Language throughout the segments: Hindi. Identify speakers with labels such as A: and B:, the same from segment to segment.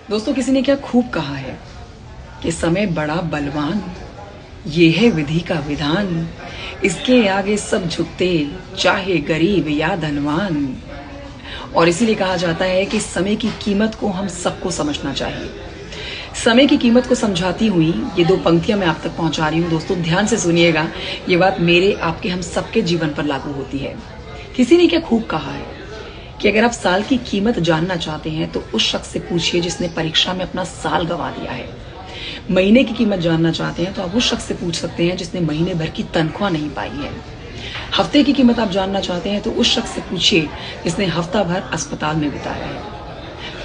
A: दोस्तों, किसी ने क्या खूब कहा है कि समय बड़ा बलवान, ये है विधि का विधान, इसके आगे सब झुकते, चाहे गरीब या धनवान। और इसीलिए कहा जाता है कि समय की कीमत को हम सबको समझना चाहिए। समय की कीमत को समझाती हुई ये दो पंक्तियां मैं आप तक पहुंचा रही हूं। दोस्तों, ध्यान से सुनिएगा, ये बात मेरे, आपके, हम सबके जीवन पर लागू होती है। किसी ने क्या खूब कहा है कि अगर आप साल की कीमत जानना चाहते हैं तो उस शख्स से पूछिए जिसने परीक्षा में अपना साल गंवा दिया है। महीने की कीमत जानना चाहते हैं तो आप उस शख्स से पूछ सकते हैं जिसने महीने भर की तनख्वाह नहीं पाई है। हफ्ते की कीमत आप जानना चाहते हैं तो उस शख्स से पूछिए जिसने हफ्ता भर अस्पताल में बिताया है।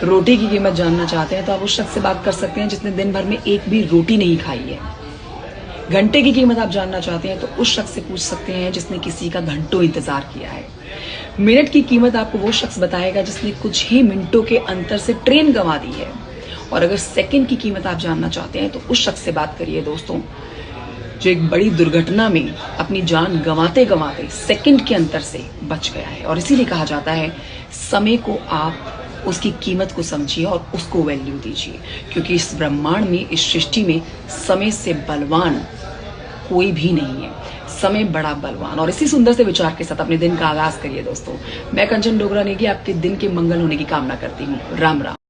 A: रोटी की कीमत जानना चाहते हैं तो आप उस शख्स से बात कर सकते हैं जिसने दिन भर में एक भी रोटी नहीं खाई है। घंटे की कीमत आप जानना चाहते हैं तो उस शख्स से पूछ सकते हैं जिसने किसी का घंटों इंतजार किया है। मिनट की कीमत आपको वो शख्स बताएगा जिसने कुछ ही मिनटों के अंतर से ट्रेन गंवा दी है। और अगर सेकंड की कीमत आप जानना चाहते हैं तो उस शख्स से बात करिए दोस्तों, जो एक बड़ी दुर्घटना में अपनी जान गंवाते गंवाते सेकंड के अंतर से बच गया है। और इसीलिए कहा जाता है, समय को आप उसकी कीमत को समझिए और उसको वैल्यू दीजिए, क्योंकि इस ब्रह्मांड में, इस सृष्टि में समय से बलवान कोई भी नहीं है। समय बड़ा बलवान। और इसी सुंदर से विचार के साथ अपने दिन का आगाज करिए दोस्तों। मैं कंचन डोगरा नेगी आपके दिन के मंगल होने की कामना करती हूँ। राम राम।